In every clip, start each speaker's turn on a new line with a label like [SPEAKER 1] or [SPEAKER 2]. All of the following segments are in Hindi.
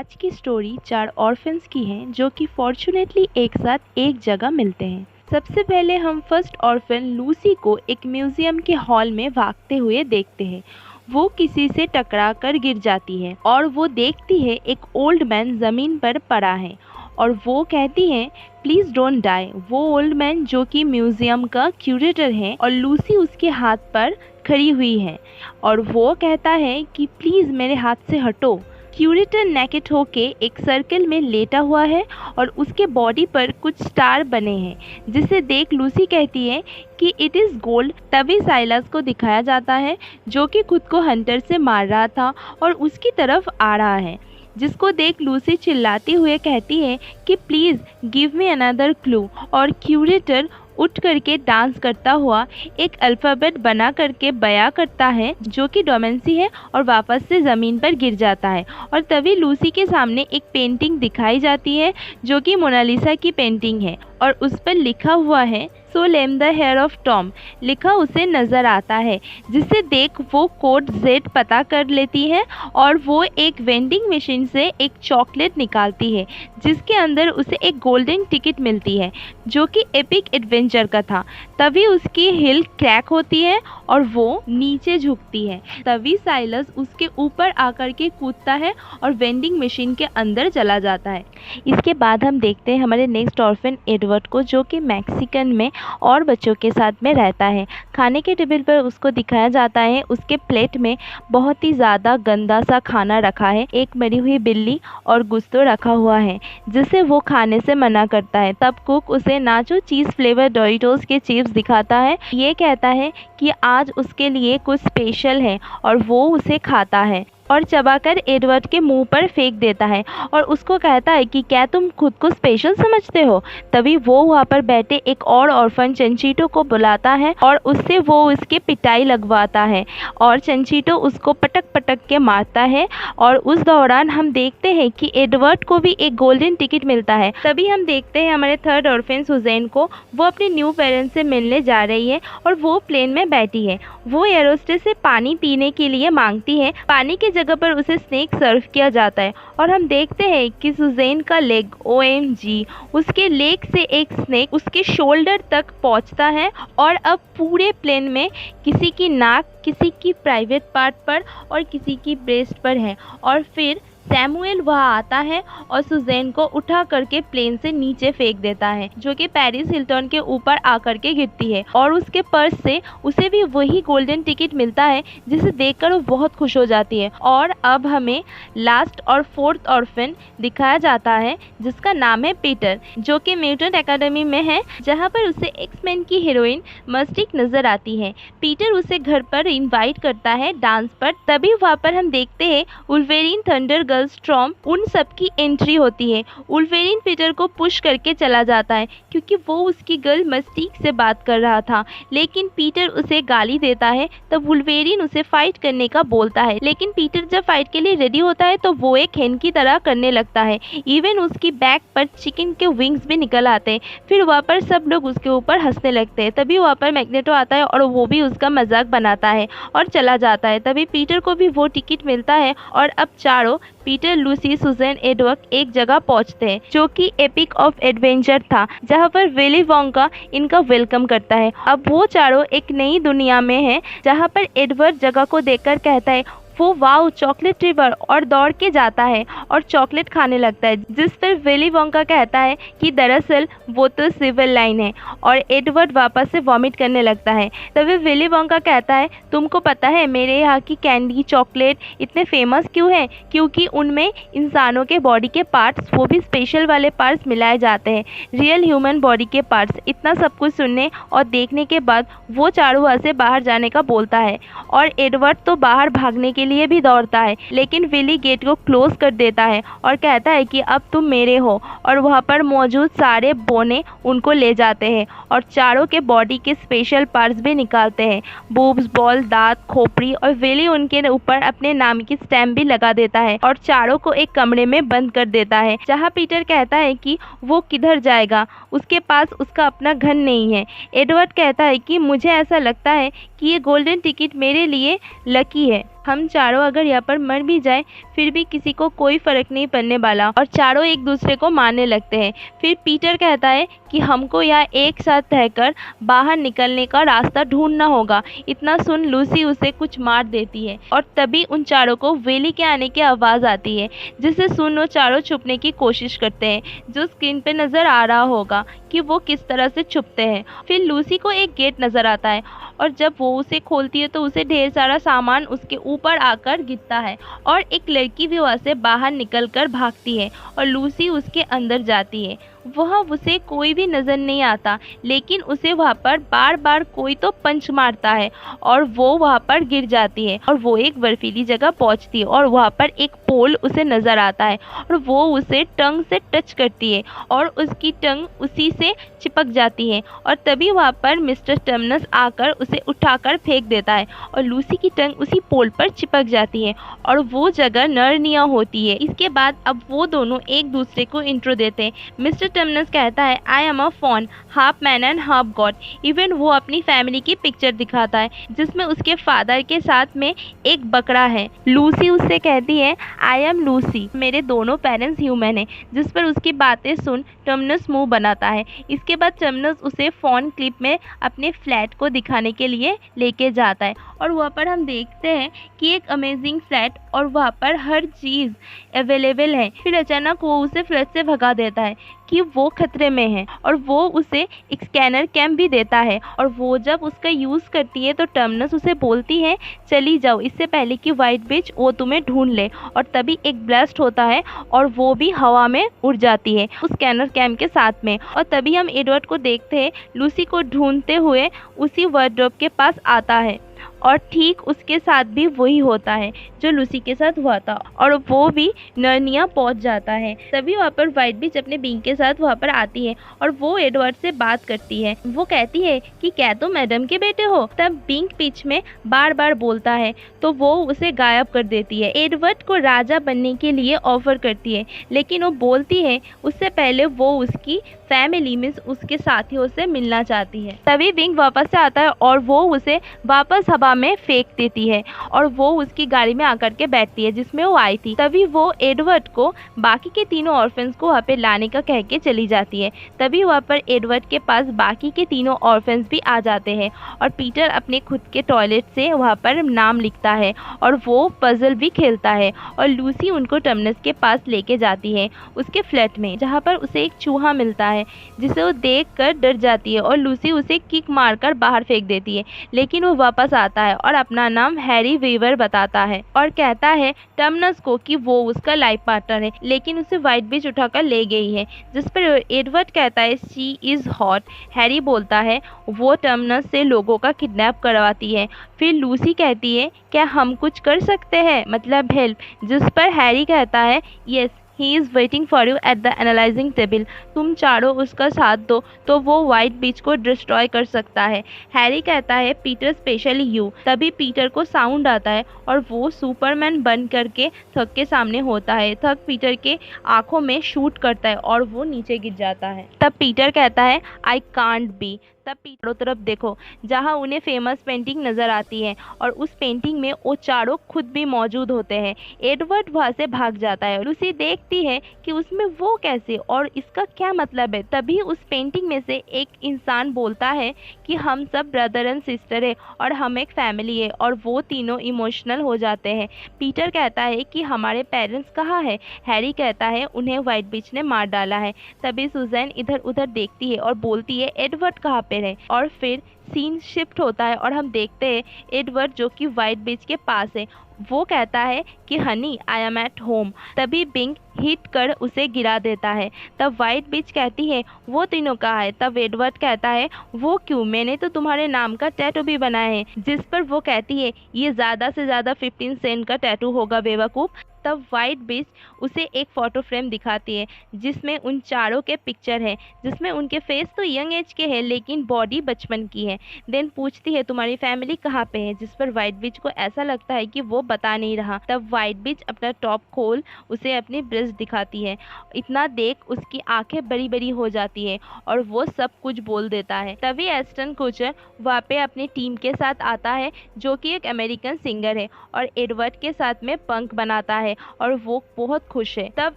[SPEAKER 1] आज की स्टोरी 4 ऑर्फन्स की है जो कि फॉर्चुनेटली एक साथ एक जगह मिलते हैं। सबसे पहले हम फर्स्ट ऑर्फन लूसी को एक म्यूजियम के हॉल में भागते हुए देखते हैं। वो किसी से टकरा कर गिर जाती है और वो देखती है एक ओल्ड मैन ज़मीन पर पड़ा है और वो कहती है प्लीज़ डोंट डाई। वो ओल्ड मैन जो कि म्यूज़ियम का क्यूरेटर है और लूसी उसके हाथ पर खड़ी हुई है और वो कहता है कि प्लीज़ मेरे हाथ से हटो। क्यूरेटर नेकेड होके एक सर्कल में लेटा हुआ है और उसके बॉडी पर कुछ स्टार बने हैं जिसे देख लूसी कहती है कि इट इज़ गोल्ड। तभी साइलस को दिखाया जाता है जो कि खुद को हंटर से मार रहा था और उसकी तरफ आ रहा है, जिसको देख लूसी चिल्लाती हुए कहती है कि please give me another clue. और क्यूरेटर उठ करके डांस करता हुआ एक अल्फ़ाबेट बना करके बया करता है जो कि डोमेंसी है और वापस से ज़मीन पर गिर जाता है। और तभी लूसी के सामने एक पेंटिंग दिखाई जाती है जो कि मोनालिसा की पेंटिंग है और उस पर लिखा हुआ है सो लेम द हेयर ऑफ टॉम लिखा उसे नज़र आता है, जिसे देख वो कोड जेड पता कर लेती है और वो एक वेंडिंग मशीन से एक चॉकलेट निकालती है जिसके अंदर उसे एक गोल्डन टिकट मिलती है जो कि एपिक एडवेंचर का था। तभी उसकी हिल क्रैक होती है और वो नीचे झुकती है। तभी साइलस उसके ऊपर आकर के कूदता है और वेंडिंग मशीन के अंदर चला जाता है। इसके बाद हम देखते हैं हमारे नेक्स्ट ऑर्फन एडवर्ड को जो कि मैक्सिकन में और बच्चों के साथ में रहता है। खाने के टेबल पर उसको दिखाया जाता है उसके प्लेट में बहुत ही ज़्यादा गंदा सा खाना रखा है, एक मरी हुई बिल्ली और गुस्तो रखा हुआ है जिसे वो खाने से मना करता है। तब कुक उसे नाचो चीज़ फ्लेवर डोरिटोस के चिप्स दिखाता है। ये कहता है कि आज उसके लिए कुछ स्पेशल है और वो उसे खाता है और चबाकर एडवर्ड के मुंह पर फेंक देता है और उसको कहता है कि क्या तुम खुद को स्पेशल समझते हो। तभी वो वहाँ पर बैठे एक और ऑर्फन चंचीटो को बुलाता है और उससे वो उसके पिटाई लगवाता है और चंचीटो उसको पटक पटक के मारता है। और उस दौरान हम देखते हैं कि एडवर्ड को भी एक गोल्डन टिकट मिलता है। तभी हम देखते हैं हमारे थर्ड ऑर्फन सुजैन को, वो अपने न्यू पेरेंट्स से मिलने जा रही है और वो प्लेन में बैठी है। वो एयरोस्टेस से पानी पीने के लिए मांगती है, पानी के जगह पर उसे स्नैक सर्व किया जाता है और हम देखते हैं कि सुजैन का लेग OMG उसके लेग से एक स्नैक उसके शोल्डर तक पहुंचता है और अब पूरे प्लेन में किसी की नाक, किसी की प्राइवेट पार्ट पर और किसी की ब्रेस्ट पर है। और फिर सैमुएल वहाँ आता है और सुजैन को उठा करके प्लेन से नीचे फेंक देता है जो कि पेरिस हिल्टन के ऊपर आकर के गिरती है और उसके पर्स से उसे भी वही गोल्डन टिकट मिलता है जिसे देखकर वो बहुत खुश हो जाती है। और अब हमें लास्ट और फोर्थ ऑर्फन दिखाया जाता है जिसका नाम है पीटर, जो कि म्यूटेंट एकेडमी में है जहाँ पर उसे एक्समैन की हीरोइन मस्टिक नजर आती है। पीटर उसे घर पर इन्वाइट करता है डांस पर। तभी वहाँ पर हम देखते हैं वुल्वरीन, थंडर गर्ल, स्टॉर्म उन सब की एंट्री होती है। वुल्वरीन पीटर को पुश करके चला जाता है क्योंकि वो उसकी गर्ल मस्टिक से बात कर रहा था, लेकिन पीटर उसे गाली देता है। तब वुल्वरीन उसे फाइट करने का बोलता है, लेकिन पीटर जब फाइट के लिए रेडी होता है तो वो एक हेन की तरह करने लगता है। इवन उसकी बैक पर चिकन के विंग्स भी निकल आते हैं। फिर वहाँ पर सब लोग उसके ऊपर हंसने लगते हैं। तभी वहाँ पर मैग्नेटो आता है और वो भी उसका मजाक बनाता है और चला जाता है। तभी पीटर को भी वो टिकट मिलता है और अब चारों पीटर, लूसी, सुजैन, एडवर्ड एक जगह पहुंचते हैं जो कि एपिक ऑफ एडवेंचर था जहां पर विली वोंका इनका वेलकम करता है। अब वो चारों एक नई दुनिया में हैं जहां पर एडवर्ड जगह को देखकर कहता है वो वाओ चॉकलेट रिवर और दौड़ के जाता है और चॉकलेट खाने लगता है, जिस पर विली वोंका कहता है कि दरअसल वो तो सिविल लाइन है और एडवर्ड वापस से वॉमिट करने लगता है। तभी विली वोंका कहता है तुमको पता है मेरे यहाँ की कैंडी चॉकलेट इतने फेमस क्यों हैं? क्योंकि उनमें इंसानों के बॉडी के पार्ट्स, वो भी स्पेशल वाले पार्ट्स मिलाए जाते हैं, रियल ह्यूमन बॉडी के पार्ट्स। इतना सब कुछ सुनने और देखने के बाद वो चारों वहाँ से बाहर जाने का बोलता है और एडवर्ड तो बाहर भागने के लिए भी दौड़ता है, लेकिन विली गेट को क्लोज कर देता है और कहता है कि अब तुम मेरे हो। और वहाँ पर मौजूद सारे बोने उनको ले जाते हैं और चारों के बॉडी के स्पेशल पार्ट्स भी निकालते हैं, बूब्स, बॉल, दांत, खोपड़ी। और विली उनके ऊपर अपने नाम की स्टैम्प भी लगा देता है और चारों को एक कमरे में बंद कर देता है जहाँ पीटर कहता है कि वो किधर जाएगा, उसके पास उसका अपना घर नहीं है। एडवर्ड कहता है कि मुझे ऐसा लगता है कि ये गोल्डन टिकट मेरे लिए लकी है। हम चारों अगर यहाँ पर मर भी जाए फिर भी किसी को कोई फर्क नहीं पड़ने वाला। और चारों एक दूसरे को मारने लगते हैं। फिर पीटर कहता है कि हमको यहाँ एक साथ रहकर बाहर निकलने का रास्ता ढूंढना होगा। इतना सुन लूसी उसे कुछ मार देती है और तभी उन चारों को वेली के आने की आवाज़ आती है, जिसे सुन वो चारों छुपने की कोशिश करते हैं। जो स्क्रीन पे नज़र आ रहा होगा कि वो किस तरह से छुपते हैं। फिर लूसी को एक गेट नज़र आता है और जब वो उसे खोलती है तो उसे ढेर सारा सामान उसके ऊपर आकर गिरता है और एक लड़की भी वहाँ से बाहर निकलकर भागती है और लूसी उसके अंदर जाती है। वहाँ उसे कोई भी नज़र नहीं आता, लेकिन उसे वहाँ पर बार बार कोई तो पंच मारता है और वो वहाँ पर गिर जाती है और वो एक बर्फीली जगह पहुँचती है और वहाँ पर एक पोल उसे नज़र आता है और वो उसे टंग से टच करती है और उसकी टंग उसी से चिपक जाती है और तभी वहाँ पर मिस्टर टर्मिनस आकर उसे उठाकर फेंक देता है और लूसी की टंग उसी पोल पर चिपक जाती है और वो जगह नरनिया होती है। इसके बाद अब वो दोनों एक दूसरे को इंट्रो देते हैं। मिस्टर टर्मिनस कहता है I am a faun, half man and half god. Even वो अपनी फैमिली की पिक्चर दिखाता है जिसमें उसके फादर के साथ में एक बकरा है। लूसी उससे कहती है आई एम लूसी, मेरे दोनों पेरेंट्स ह्यूमन हैं, जिस पर उसकी बातें सुन टर्मिनस मुंह बनाता है। इसके बाद टर्मिनस उसे फोन क्लिप में अपने फ्लैट को दिखाने के लिए लेके जाता है और वहाँ पर हम देखते हैं कि एक अमेजिंग फ्लैट और वहाँ पर हर चीज़ अवेलेबल है। फिर अचानक वो उसे फ्लैट से भगा देता है कि वो खतरे में है और वो उसे एक स्कैनर कैम भी देता है और वो जब उसका यूज़ करती है तो टर्मिनस उसे बोलती है चली जाओ इससे पहले कि वाइट बिच वो तुम्हें ढूंढ ले। और तभी एक ब्लास्ट होता है और वो भी हवा में उड़ जाती है उस स्कैनर कैम के साथ में। और तभी हम एडवर्ड को देखते हैं लूसी को ढूंढते हुए उसी वार्डरोब के पास आता है और ठीक उसके साथ भी वही होता है जो लूसी के साथ हुआ था और वो भी नर्निया पहुंच जाता है। तभी वहाँ पर वाइट बिच अपने बिंग के साथ वहाँ पर आती है और वो एडवर्ड से बात करती है। वो कहती है कि क्या तुम मैडम के बेटे हो? तब बिंग बीच में बार बार बोलता है तो वो उसे गायब कर देती है। एडवर्ड को राजा बनने के लिए ऑफर करती है, लेकिन वो बोलती है उससे पहले वो उसकी फैमिली में उसके साथियों से मिलना चाहती है। तभी बिंग वापस से आता है और वो उसे वापस हवा में फेंक देती है और वो उसकी गाड़ी में आकर के बैठती है जिसमें वो आई थी। तभी वो एडवर्ड को बाकी के तीनों ऑर्फन्स को वहाँ पे लाने का कह के चली जाती है। तभी वहाँ पर एडवर्ड के पास बाकी के तीनों ऑर्फन्स भी आ जाते हैं और पीटर अपने खुद के टॉयलेट से वहाँ पर नाम लिखता है और वो पजल भी खेलता है और लूसी उनको टर्मिनस के पास लेके जाती है उसके फ्लैट में, जहाँ पर उसे एक चूहा मिलता है जिसे वो देख कर डर जाती है और लूसी उसे किक मारकर बाहर फेंक देती है। लेकिन वो वापस आता है और अपना नाम हैरी वीवर बताता है और कहता है टर्मिनस को कि वो उसका लाइफ पार्टनर है, लेकिन उसे वाइट बिच उठाकर ले गई है। जिस पर एडवर्ड कहता है शी इज हॉट। हैरी बोलता है वो टर्मिनस से लोगों का किडनैप करवाती है। फिर लूसी कहती है क्या हम कुछ कर सकते हैं, मतलब हेल्प? जिस पर हैरी कहता है yes he is waiting for you at the analysing table. तुम चारों उसका साथ दो तो वो वाइट बिच को डिस्ट्रॉय कर सकता है। हैरी कहता है पीटर स्पेशली यू। तभी पीटर को साउंड आता है और वो सुपरमैन बन करके थक के सामने होता है। थक पीटर के आंखों में शूट करता है और वो नीचे गिर जाता है। तब पीटर कहता है आई कांट बी। तब चारों तरफ देखो जहाँ उन्हें फेमस पेंटिंग नज़र आती है और उस पेंटिंग में वो चारों खुद भी मौजूद होते हैं। एडवर्ड वहाँ से भाग जाता है। लूसी देखती है कि उसमें वो कैसे और इसका क्या मतलब है। तभी उस पेंटिंग में से एक इंसान बोलता है कि हम सब ब्रदर एंड सिस्टर है और हम एक फैमिली है और वो तीनों इमोशनल हो जाते हैं। पीटर कहता है कि हमारे पेरेंट्स कहाँ है? हैरी कहता है उन्हें वाइट बिच ने मार डाला है। तभी सुजैन इधर उधर देखती है और बोलती है एडवर्ड कहाँ पे है? और फिर सीन शिफ्ट होता है और हम देखते हैं एडवर्ड जो कि वाइट बिच के पास है। वो कहता है कि Honey I am at home. तभी बिंग हिट कर उसे गिरा देता है। तब वाइट बिच कहती है वो तीनों कहाँ है? तब एडवर्ड कहता है वो क्यों, मैंने तो तुम्हारे नाम का टैटू भी बनाया है। जिस पर वो कहती है ये ज़्यादा से ज़्यादा 15 सेंट का टैटू होगा बेवकूफ़। तब व्हाइट विच उसे एक फ़ोटो फ्रेम दिखाती है जिसमें उन चारों के पिक्चर है, जिसमें उनके फेस तो यंग एज के हैं लेकिन बॉडी बचपन की है। देन पूछती है तुम्हारी फैमिली कहाँ पे है, जिस पर व्हाइट विच को ऐसा लगता है कि वो बता नहीं रहा। तब व्हाइट विच अपना टॉप खोल उसे अपनी ब्रेस्ट दिखाती है। इतना देख उसकी आंखें बड़ी बड़ी हो जाती है और वो सब कुछ बोल देता है। तभी एस्टन कुचर वहाँ पे अपनी टीम के साथ आता है जो कि एक अमेरिकन सिंगर है और एडवर्ड के साथ में पंख बनाता है और वो बहुत खुश है। तब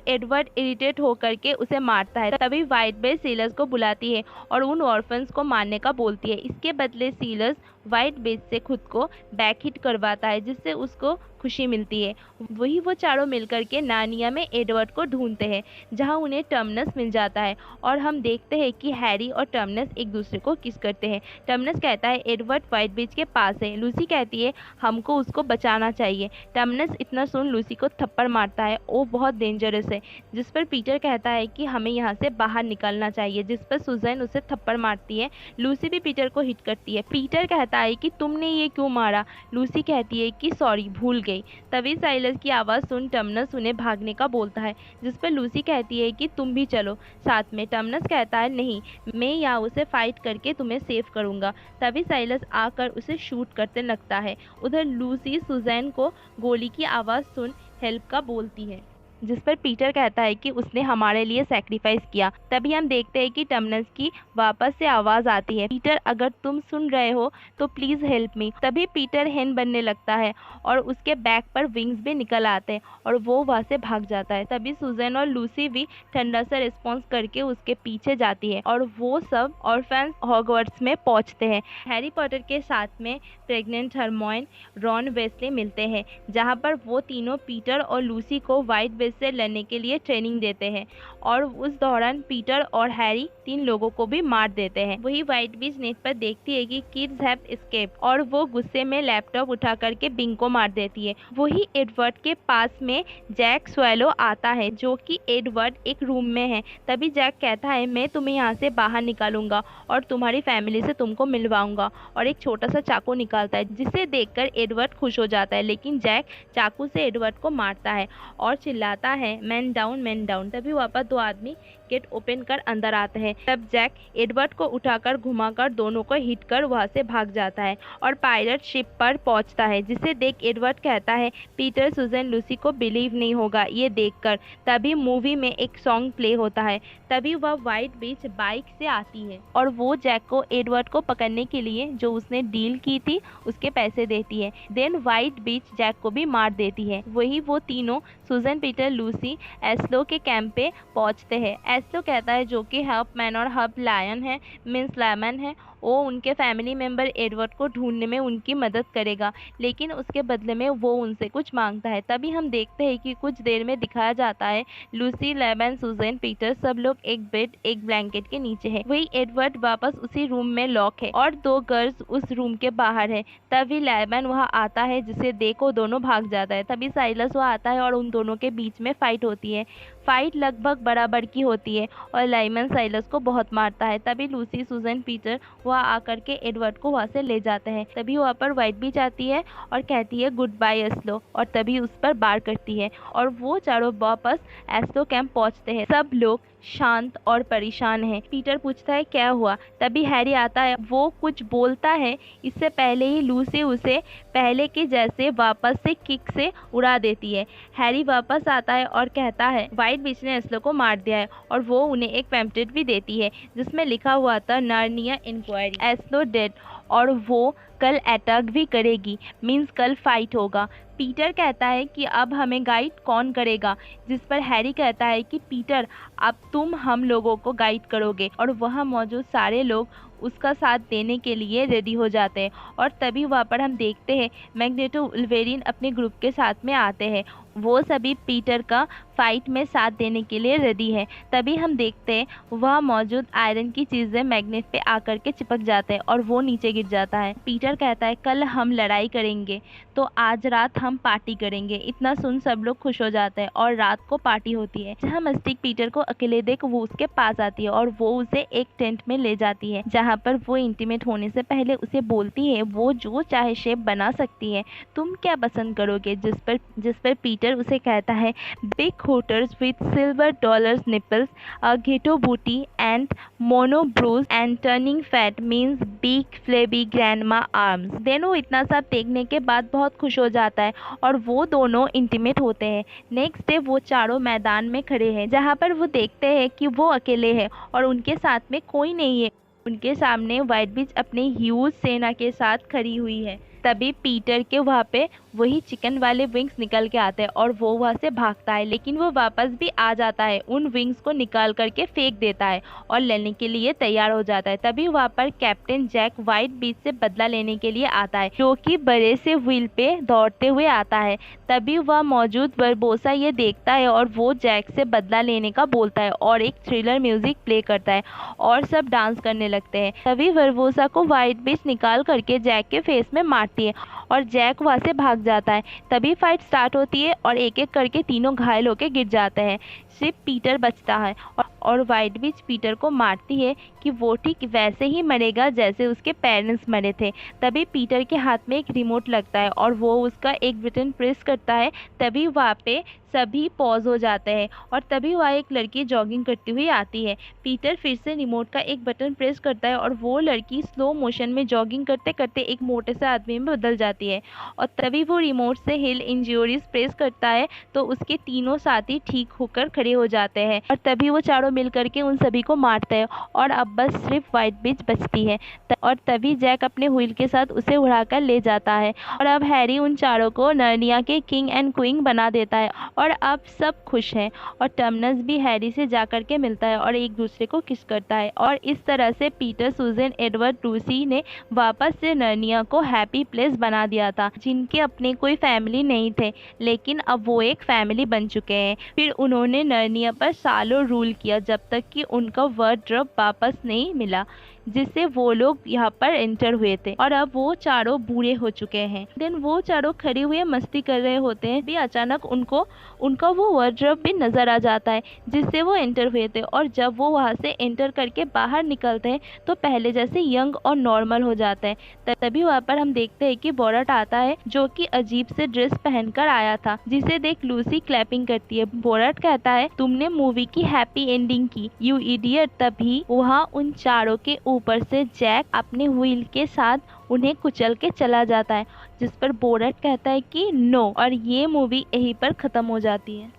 [SPEAKER 1] एडवर्ड इरिटेट होकर के उसे मारता है। तभी व्हाइट विच सीलर्स को बुलाती है और उन ऑर्फन्स को मारने का बोलती है। इसके बदले सीलर्स व्हाइट विच से खुद को बैक हिट करवाता है जिससे उसको खुशी मिलती है। वही वो चारों मिलकर के नार्निया में एडवर्ड को ढूंढते हैं जहां उन्हें टर्मिनस मिल जाता है और हम देखते हैं कि हैरी और टर्मिनस एक दूसरे को किस करते हैं। टर्मिनस कहता है एडवर्ड व्हाइट विच के पास है। लूसी कहती है हमको उसको बचाना चाहिए। टर्मिनस इतना सुन लूसी को थप्पड़ मारता है, वो बहुत डेंजरस है। जिस पर पीटर कहता है कि हमें यहाँ से बाहर निकलना चाहिए, जिस पर सुजैन उसे थप्पड़ मारती है। लूसी भी पीटर को हिट करती है। पीटर कहता है कि तुमने ये क्यों मारा। लूसी कहती है कि सॉरी भूल गई। तभी साइलस की आवाज़ सुन टर्मिनस उन्हें भागने का बोलता है, जिस पर लूसी कहती है कि तुम भी चलो साथ में। टर्मिनस कहता है नहीं, मैं यहाँ उसे फाइट करके तुम्हें सेव करूँगा। तभी साइलस आकर उसे शूट करते लगता है। उधर लूसी सुजैन को गोली की आवाज़ सुन हेल्प का बोलती है, जिस पर पीटर कहता है कि उसने हमारे लिए सैक्रिफाइस किया। तभी हम देखते हैं कि टर्मिनस की वापस से आवाज़ आती है, पीटर अगर तुम सुन रहे हो तो प्लीज़ हेल्प मी। तभी पीटर हेन बनने लगता है और उसके बैक पर विंग्स भी निकल आते हैं और वो वहाँ से भाग जाता है। तभी सुजैन और लूसी भी ठंडा सा रिस्पॉन्स करके उसके पीछे जाती है और वो सब ऑर्फन्स हॉगवर्ट्स में पहुँचते हैं। हैरी पॉटर के साथ में प्रेग्नेंट हरमोइन, रॉन, वेस्ले मिलते हैं जहाँ पर वो तीनों पीटर और लूसी को व्हाइट विच से लड़ने के लिए ट्रेनिंग देते हैं और उस दौरान पीटर और हैरी 3 लोगों को भी मार देते हैं। वही व्हाइट विच नेट पर देखती है कि किड्स हैव एस्केप्ड और वो गुस्से में लैपटॉप उठा करके बिंग को मार देती है। वही एडवर्ड के पास में जैक स्वेलो आता है जो कि एडवर्ड एक रूम में है। तभी जैक कहता है मैं तुम्हें यहाँ से बाहर निकालूंगा और तुम्हारी फैमिली से तुमको मिलवाऊंगा और एक छोटा सा चाकू निकालता है जिसे देखकर एडवर्ड खुश हो जाता है, लेकिन जैक चाकू से एडवर्ड को मारता है और चिल्लाता है मैन डाउन मैन डाउन। तभी वापस 2 आदमी गेट ओपन कर अंदर आते हैं। तब जैक एडवर्ड को उठाकर घुमाकर दोनों को हिट कर वहां से भाग जाता है और पायलट शिप पर पहुंचता है, जिसे देख एडवर्ड कहता है पीटर सुजैन लूसी को बिलीव नहीं होगा ये देखकर। तभी मूवी में एक सॉन्ग प्ले होता है। तभी वह व्हाइट विच बाइक से आती है और वो जैक को एडवर्ड को पकड़ने के लिए जो उसने डील की थी उसके पैसे देती है। देन व्हाइट विच जैक को भी मार देती है। वही वो तीनों सुजैन, पीटर, लूसी एस्लो के कैंप पे पहुंचते हैं। एस्लो कहता है जो कि हब मैन और हब लायन है, मीन्स लायमन है, वो उनके फैमिली मेंबर एडवर्ड को ढूंढने में उनकी मदद करेगा, लेकिन उसके बदले में वो उनसे कुछ मांगता है। तभी हम देखते हैं कि कुछ देर में दिखाया जाता है लूसी, लेमन, सुजैन, पीटर सब लोग एक बेड एक ब्लैंकेट के नीचे है। वही एडवर्ड वापस उसी रूम में लॉक है और 2 गर्ल्स उस रूम के बाहर है। तभी लेमन वहाँ आता है जिसे देखो दोनों भाग जाता है। तभी साइलस वहाँ आता है और उन दोनों के बीच में फाइट होती है। फाइट लगभग बराबर की होती है और लाइमन साइलस को बहुत मारता है। तभी लूसी, सुजैन, पीटर वहाँ आकर के एडवर्ड को वहाँ से ले जाते हैं। तभी वहाँ पर व्हाइट विच आती है और कहती है गुड बाय एस्लो और तभी उस पर बार करती है और वो चारों वापस एस्लो कैंप पहुँचते हैं। सब लोग शांत और परेशान है। पीटर पूछता है क्या हुआ। तभी हैरी आता है, वो कुछ बोलता है इससे पहले ही लूसी उसे पहले के जैसे वापस से किक से उड़ा देती है। हैरी वापस आता है और कहता है व्हाइट विच ने एस्लो को मार दिया है और वो उन्हें एक पैम्पलेट भी देती है जिसमें लिखा हुआ था नार्निया इंक्वायरी, एस्लो डेड और वो कल अटैक भी करेगी, मीन्स कल फाइट होगा। पीटर कहता है कि अब हमें गाइड कौन करेगा, जिस पर हैरी कहता है कि पीटर अब तुम हम लोगों को गाइड करोगे और वहाँ मौजूद सारे लोग उसका साथ देने के लिए रेडी हो जाते हैं। और तभी वहाँ पर हम देखते हैं मैग्नेटो वुल्वेरिन अपने ग्रुप के साथ में आते हैं। वो सभी पीटर का फाइट में साथ देने के लिए रेडी है। तभी हम देखते हैं वह मौजूद आयरन की चीज़ें मैग्नेट पे आकर के चिपक जाते हैं और वो नीचे गिर जाता है। पीटर कहता है कल हम लड़ाई करेंगे तो आज रात हम पार्टी करेंगे। इतना सुन सब लोग खुश हो जाते हैं और रात को पार्टी होती है। जहाँ मस्टिक पीटर को अकेले देख वो उसके पास आती है और वो उसे एक टेंट में ले जाती है जहाँ पर वो इंटीमेट होने से पहले उसे बोलती है वो जो चाहे शेप बना सकती है, तुम क्या पसंद करोगे। जिस पर पीटर पीटर उसे कहता है, big hooters with silver dollars nipples, a ghetto booty and monobrows and turning fat means big flabby grandma arms. Then वो इतना सब देखने के बाद बहुत खुश हो जाता है और वो दोनों इंटीमेट होते हैं। नेक्स्ट डे वो चारों मैदान में खड़े हैं जहाँ पर वो देखते हैं कि वो अकेले हैं और उनके साथ में कोई नहीं है। उनके सामने व्हाइट विच अपनी ह्यूज सेना के साथ खड़ी हुई है। तभी पीटर के वहाँ पे वही चिकन वाले विंग्स निकल के आते हैं और वो वहाँ से भागता है, लेकिन वो वापस भी आ जाता है, उन विंग्स को निकाल करके फेंक देता है और लेने के लिए तैयार हो जाता है। तभी वहाँ पर कैप्टन जैक व्हाइट बीच से बदला लेने के लिए आता है, जो कि बड़े से व्हील पे दौड़ते हुए आता है। तभी वह मौजूद बरबोसा ये देखता है और वो जैक से बदला लेने का बोलता है और एक थ्रिलर म्यूजिक प्ले करता है और सब डांस करने लगते हैं। तभी बरबोसा को व्हाइट बीच निकाल करके जैक के फेस में मारती है और जैक वहाँ से भाग जाता है। तभी फाइट स्टार्ट होती है और एक एक करके तीनों घायल होकर गिर जाते हैं, सिर्फ पीटर बचता है और व्हाइट विच पीटर को मारती है कि वो ठीक वैसे ही मरेगा जैसे उसके पेरेंट्स मरे थे। तभी पीटर के हाथ में एक रिमोट लगता है और वो उसका एक बटन प्रेस करता है। तभी वहाँ पे सभी पॉज हो जाते हैं और तभी वहाँ एक लड़की जॉगिंग करती हुई आती है। पीटर फिर से रिमोट का एक बटन प्रेस करता है और वो लड़की स्लो मोशन में जॉगिंग करते करते एक मोटे से आदमी में बदल जाती है और तभी वो रिमोट से हिल इंजरीज प्रेस करता है तो उसके तीनों साथी ठीक होकर खड़े हो जाते हैं और तभी वो चारों मिल करके उन सभी को मारते हैं और अब बस सिर्फ व्हाइट बीच बचती है। और तभी जैक अपने व्हील के साथ उसे उड़ाकर ले जाता है और अब हैरी उन चारों को नर्निया के किंग एंड क्वीन बना देता है और अब सब खुश हैं और टर्मिनस भी हैरी से जाकर के मिलता है और एक दूसरे को किस करता है और इस तरह से पीटर, सूजन, एडवर्ड, लूसी ने वापस से नर्निया को हैप्पी प्लेस बना दिया था, जिनके अपने कोई फैमिली नहीं थे, लेकिन अब वो एक फैमिली बन चुके हैं। फिर उन्होंने नर्निया पर सालों रूल किया जब तक कि उनका वार्डरोब वापस नहीं मिला, जिससे वो लोग यहाँ पर एंटर हुए थे और अब वो चारों बूढ़े हो चुके हैं। देन वो चारों खड़े हुए मस्ती कर रहे होते हैं, भी अचानक उनको उनका वो वार्डरोब भी नजर आ जाता है जिससे वो एंटर हुए थे और जब वो वहाँ से एंटर करके बाहर निकलते हैं तो पहले जैसे यंग और नॉर्मल हो जाते हैं। तभी वहाँ पर हम देखते हैं कि बोरट आता है, जो कि अजीब से ड्रेस पहनकर आया था, जिसे देख लूसी क्लैपिंग करती है। बोरट कहता है, तुमने मूवी की हैप्पी एंडिंग की, यू इडियट। तभी वहाँ उन चारों के ऊपर से जैक अपने व्हील के साथ उन्हें कुचल के चला जाता है, जिस पर बोरट कहता है कि नो, और ये मूवी यहीं पर खत्म हो जाती है।